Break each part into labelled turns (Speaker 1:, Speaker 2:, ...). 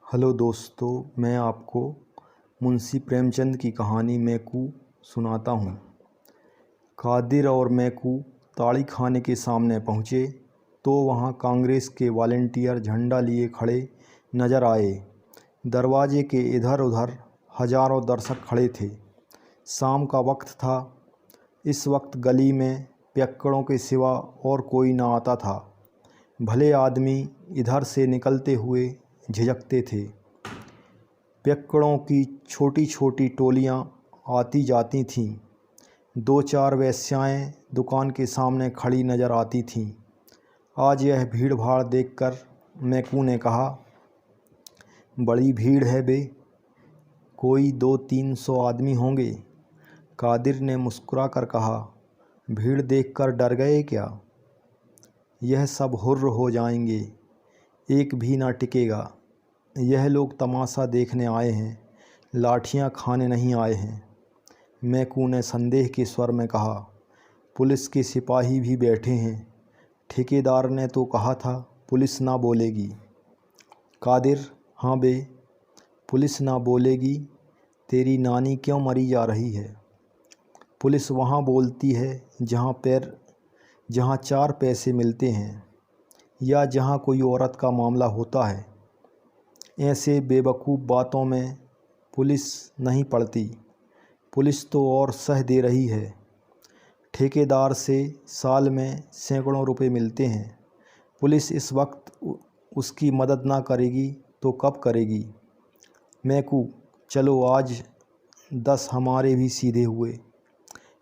Speaker 1: Hello दोस्तों, मैं आपको मुंशी प्रेमचंद की कहानी मैकू सुनाता हूँ। कादिर और मैकू ताड़ी खाने के सामने पहुँचे तो वहाँ कांग्रेस के वॉलंटियर झंडा लिए खड़े नज़र आए। दरवाजे के इधर उधर हज़ारों दर्शक खड़े थे। शाम का वक्त था। इस वक्त गली में पियक्कड़ों के सिवा और कोई न आता था। भले आदमी इधर से निकलते हुए झिझकते थे। पियक्कड़ों की छोटी छोटी टोलियां आती जाती थीं। दो चार वेश्याएं दुकान के सामने खड़ी नज़र आती थीं। आज यह भीड़ भाड़ देखकर मैकू ने कहा, बड़ी भीड़ है बे, कोई 200-300 आदमी होंगे। कादिर ने मुस्कुरा कर कहा, भीड़ देखकर डर गए क्या? यह सब हुर्र हो जाएंगे, एक भी ना टिकेगा। यह लोग तमाशा देखने आए हैं, लाठियां खाने नहीं आए हैं। मैकू ने संदेह के स्वर में कहा, पुलिस के सिपाही भी बैठे हैं। ठेकेदार ने तो कहा था पुलिस ना बोलेगी। कादिर, हाँ बे, पुलिस ना बोलेगी। तेरी नानी क्यों मरी जा रही है? पुलिस वहाँ बोलती है जहाँ 4 पैसे मिलते हैं या जहाँ कोई औरत का मामला होता है। ऐसे बेवकूफ़ बातों में पुलिस नहीं पड़ती। पुलिस तो और सह दे रही है। ठेकेदार से साल में सैकड़ों रुपए मिलते हैं। पुलिस इस वक्त उसकी मदद ना करेगी तो कब करेगी? मैकू, चलो आज 10 हमारे भी सीधे हुए।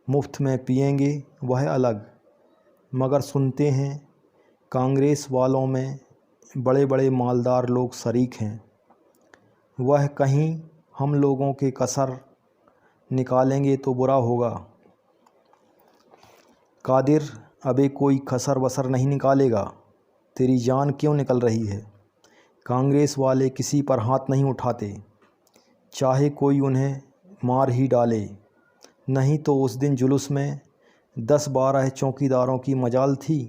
Speaker 1: मुफ्त में पिएंगे वह अलग, मगर सुनते हैं कांग्रेस वालों में बड़े बड़े मालदार लोग शरीक हैं। वह कहीं हम लोगों के कसर निकालेंगे तो बुरा होगा। कादिर, अबे कोई कसर वसर नहीं निकालेगा। तेरी जान क्यों निकल रही है? कांग्रेस वाले किसी पर हाथ नहीं उठाते, चाहे कोई उन्हें मार ही डाले। नहीं तो उस दिन जुलूस में 10-12 चौकीदारों की मजाल थी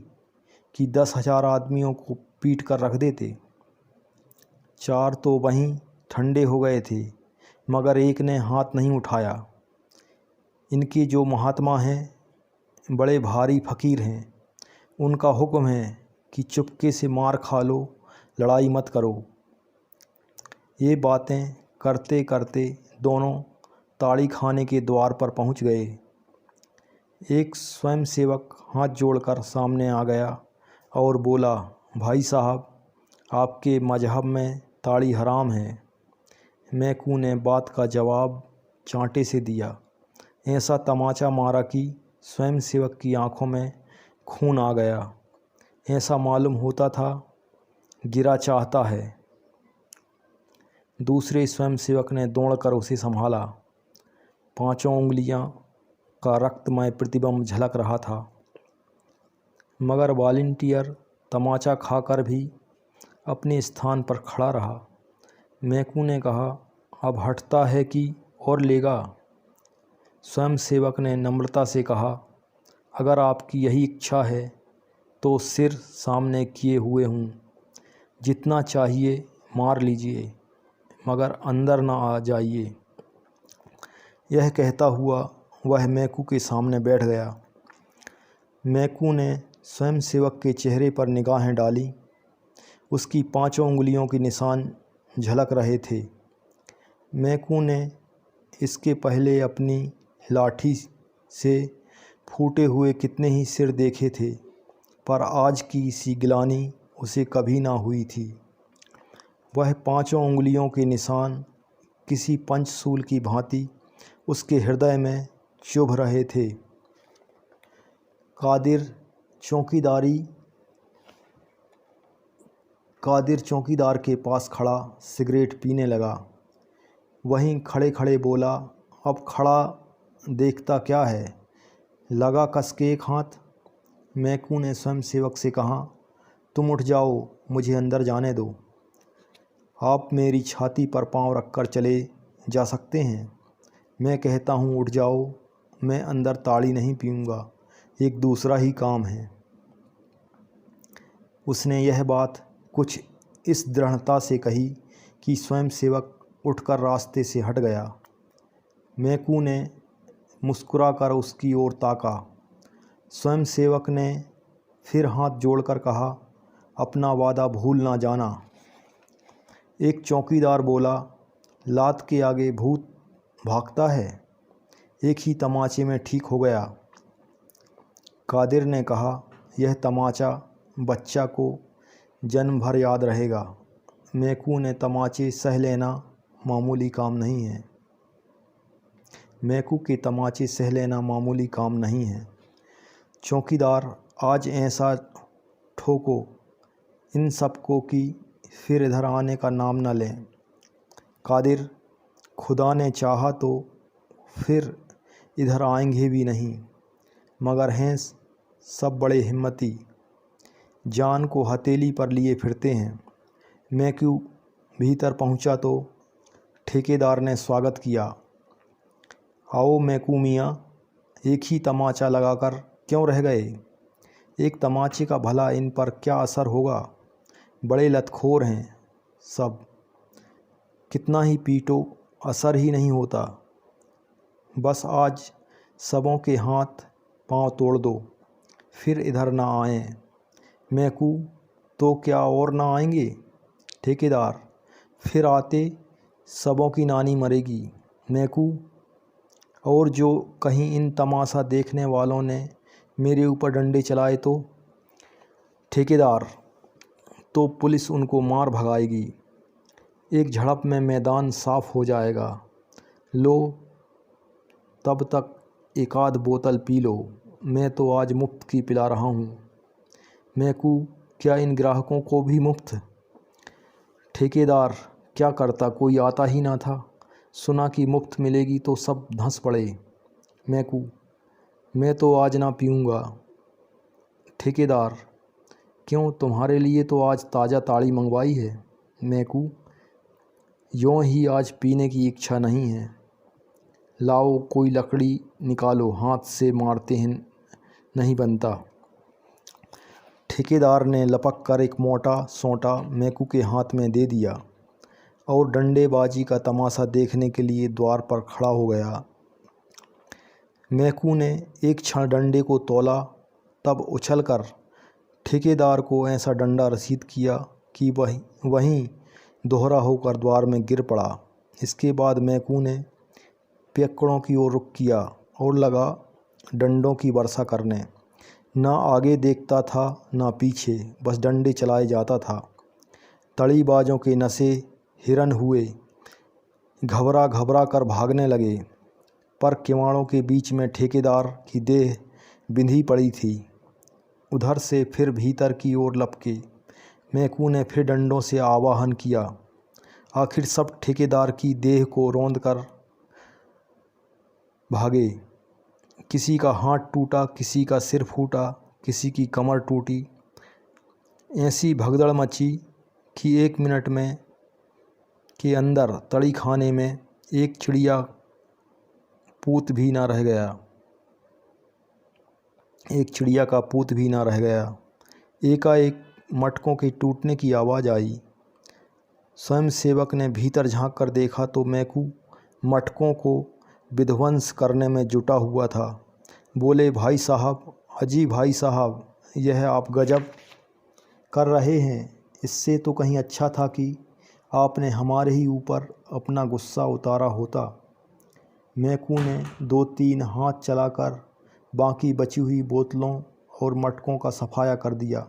Speaker 1: कि 10,000 आदमियों को पीट कर रख देते। 4 तो वहीं ठंडे हो गए थे, मगर एक ने हाथ नहीं उठाया। इनके जो महात्मा हैं, बड़े भारी फ़कीर हैं। उनका हुक्म है कि चुपके से मार खा लो, लड़ाई मत करो। ये बातें करते करते दोनों ताड़ी खाने के द्वार पर पहुंच गए। एक स्वयंसेवक हाथ जोड़कर सामने आ गया और बोला, भाई साहब, आपके मजहब में ताड़ी हराम है। मैकू ने बात का जवाब चांटे से दिया। ऐसा तमाचा मारा कि स्वयंसेवक की आंखों में खून आ गया। ऐसा मालूम होता था गिरा चाहता है। दूसरे स्वयंसेवक ने दौड़कर उसे संभाला। 5 उंगलियां का रक्तमय प्रतिबिंब झलक रहा था, मगर वॉलंटियर तमाचा खाकर भी अपने स्थान पर खड़ा रहा। मैकू ने कहा, अब हटता है कि और लेगा? स्वयंसेवक ने नम्रता से कहा, अगर आपकी यही इच्छा है तो सिर सामने किए हुए हूँ, जितना चाहिए मार लीजिए, मगर अंदर ना आ जाइए। यह कहता हुआ वह मैकू के सामने बैठ गया। मैकू ने स्वयंसेवक के चेहरे पर निगाहें डाली। उसकी 5 उंगलियों के निशान झलक रहे थे। मैकू ने इसके पहले अपनी लाठी से फूटे हुए कितने ही सिर देखे थे, पर आज की सी गिलानी उसे कभी ना हुई थी। वह 5 उंगलियों के निशान किसी पंचसूल की भांति उसके हृदय में चुभ रहे थे। कादिर चौकीदार के पास खड़ा सिगरेट पीने लगा। वहीं खड़े खड़े बोला, अब खड़ा देखता क्या है, लगा कस के एक हाथ। मैकू ने स्वयंसेवक से कहा, तुम उठ जाओ, मुझे अंदर जाने दो। आप मेरी छाती पर पांव रखकर चले जा सकते हैं। मैं कहता हूँ उठ जाओ। मैं अंदर ताड़ी नहीं पीऊँगा, एक दूसरा ही काम है। उसने यह बात कुछ इस दृढ़ता से कही कि स्वयंसेवक उठकर रास्ते से हट गया। मैकू ने मुस्कुराकर उसकी ओर ताका। स्वयंसेवक ने फिर हाथ जोड़कर कहा, अपना वादा भूल ना जाना। एक चौकीदार बोला, लात के आगे भूत भागता है, एक ही तमाचे में ठीक हो गया। कादिर ने कहा, यह तमाचा बच्चा को जन्म भर याद रहेगा। मैकू ने तमाचे सह लेना मामूली काम नहीं है। मैकू के तमाचे सह लेना मामूली काम नहीं है। चौकीदार, आज ऐसा ठोको इन सबको कि फिर इधर आने का नाम न लें। कादिर, खुदा ने चाहा तो फिर इधर आएंगे भी नहीं, मगर हैं सब बड़े हिम्मती, जान को हथेली पर लिए फिरते हैं। मैकू भीतर पहुंचा तो ठेकेदार ने स्वागत किया। आओ मैकू मियाँ, एक ही तमाचा लगाकर क्यों रह गए? एक तमाचे का भला इन पर क्या असर होगा? बड़े लतखोर हैं सब, कितना ही पीटो असर ही नहीं होता। बस आज सबों के हाथ पांव तोड़ दो, फिर इधर ना आएं। मैकू, तो क्या और ना आएंगे? ठेकेदार, फिर आते सबों की नानी मरेगी। मैकू, और जो कहीं इन तमाशा देखने वालों ने मेरे ऊपर डंडे चलाए तो? ठेकेदार, तो पुलिस उनको मार भगाएगी। एक झड़प में मैदान साफ हो जाएगा। लो, तब तक एक आध बोतल पी लो, मैं तो आज मुफ्त की पिला रहा हूँ। मैकू, क्या इन ग्राहकों को भी मुफ्त? ठेकेदार, क्या करता, कोई आता ही ना था। सुना कि मुफ्त मिलेगी तो सब धंस पड़े। मैकू, मैं तो आज ना पीऊँगा। ठेकेदार, क्यों, तुम्हारे लिए तो आज ताज़ा ताड़ी मंगवाई है। मैकू, यों ही आज पीने की इच्छा नहीं है। लाओ कोई लकड़ी निकालो, हाथ से मारते हैं नहीं बनता। ठेकेदार ने लपक कर एक मोटा सोंटा मैकू के हाथ में दे दिया और डंडेबाजी का तमाशा देखने के लिए द्वार पर खड़ा हो गया। मैकू ने एक क्षण डंडे को तोला, तब उछलकर ठेकेदार को ऐसा डंडा रसीद किया कि वहीं दोहरा होकर द्वार में गिर पड़ा। इसके बाद मैकू ने पियक्कड़ों की ओर रुख किया और लगा डंडों की वर्षा करने। ना आगे देखता था ना पीछे, बस डंडे चलाए जाता था। तड़ीबाजों के नशे हिरन हुए, घबरा घबरा कर भागने लगे, पर किवाड़ों के बीच में ठेकेदार की देह बिंधी पड़ी थी। उधर से फिर भीतर की ओर लपके। मैकू ने फिर डंडों से आवाहन किया। आखिर सब ठेकेदार की देह को रौंद कर भागे। किसी का हाथ टूटा, किसी का सिर फूटा, किसी की कमर टूटी। ऐसी भगदड़ मची कि 1 मिनट में के अंदर तड़ी खाने में एक चिड़िया पूत भी ना रह गया। एक चिड़िया का पूत भी ना रह गया। एकाएक मटकों के टूटने की आवाज़ आई। स्वयंसेवक ने भीतर झांक कर देखा तो मैकू मटकों को विध्वंस करने में जुटा हुआ था। बोले, भाई साहब, अजी भाई साहब, यह आप गजब कर रहे हैं। इससे तो कहीं अच्छा था कि आपने हमारे ही ऊपर अपना गुस्सा उतारा होता। मैकू ने 2-3 हाथ चलाकर बाकी बची हुई बोतलों और मटकों का सफाया कर दिया।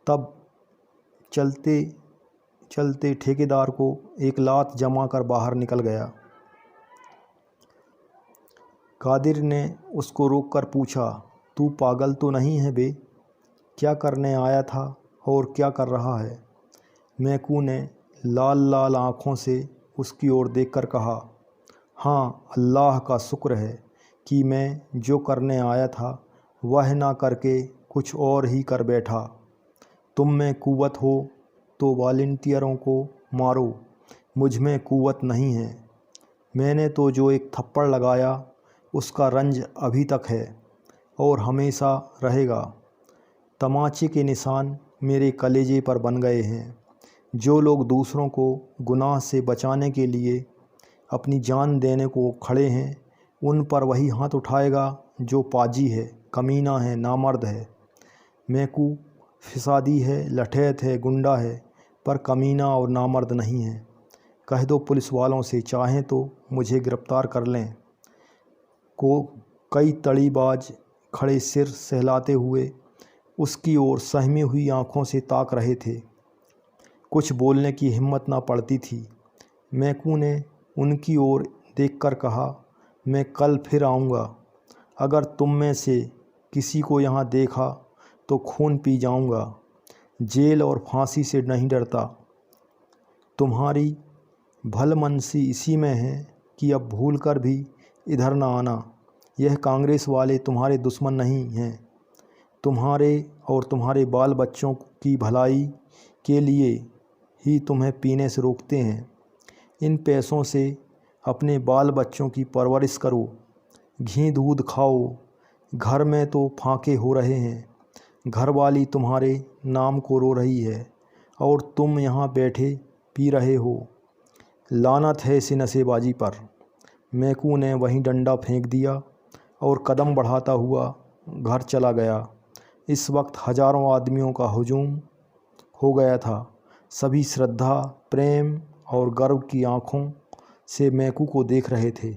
Speaker 1: तब चलते चलते ठेकेदार को एक लात जमा कर बाहर निकल गया। कादिर ने उसको रोककर पूछा, तू पागल तो नहीं है बे? क्या करने आया था और क्या कर रहा है? मैकू ने लाल लाल आँखों से उसकी ओर देखकर कहा, हाँ, अल्लाह का शुक्र है कि मैं जो करने आया था वह ना करके कुछ और ही कर बैठा। तुम में कुव्वत हो तो वॉलंटियरों को मारो, मुझ में कुव्वत नहीं है। मैंने तो जो एक थप्पड़ लगाया उसका रंज अभी तक है और हमेशा रहेगा। तमाचे के निशान मेरे कलेजे पर बन गए हैं। जो लोग दूसरों को गुनाह से बचाने के लिए अपनी जान देने को खड़े हैं, उन पर वही हाथ उठाएगा जो पाजी है, कमीना है, नामर्द है। मैकू फिसादी है, लठैत है, गुंडा है, पर कमीना और नामर्द नहीं है। कह दो पुलिस वालों से, चाहें तो मुझे गिरफ्तार कर लें। को कई तड़ीबाज खड़े सिर सहलाते हुए उसकी ओर सहमी हुई आंखों से ताक रहे थे। कुछ बोलने की हिम्मत ना पड़ती थी। मैकू ने उनकी ओर देखकर कहा, मैं कल फिर आऊँगा। अगर तुम में से किसी को यहाँ देखा तो खून पी जाऊँगा। जेल और फांसी से नहीं डरता। तुम्हारी भलमनसी इसी में है कि अब भूलकर भी इधर ना आना। यह कांग्रेस वाले तुम्हारे दुश्मन नहीं हैं। तुम्हारे और तुम्हारे बाल बच्चों की भलाई के लिए ही तुम्हें पीने से रोकते हैं। इन पैसों से अपने बाल बच्चों की परवरिश करो, घी दूध खाओ। घर में तो फाके हो रहे हैं। घरवाली तुम्हारे नाम को रो रही है और तुम यहाँ बैठे पी रहे हो। लानत है इस नशेबाजी पर। मैकू ने वहीं डंडा फेंक दिया और कदम बढ़ाता हुआ घर चला गया। इस वक्त हजारों आदमियों का हुजूम हो गया था। सभी श्रद्धा, प्रेम और गर्व की आंखों से मैकू को देख रहे थे।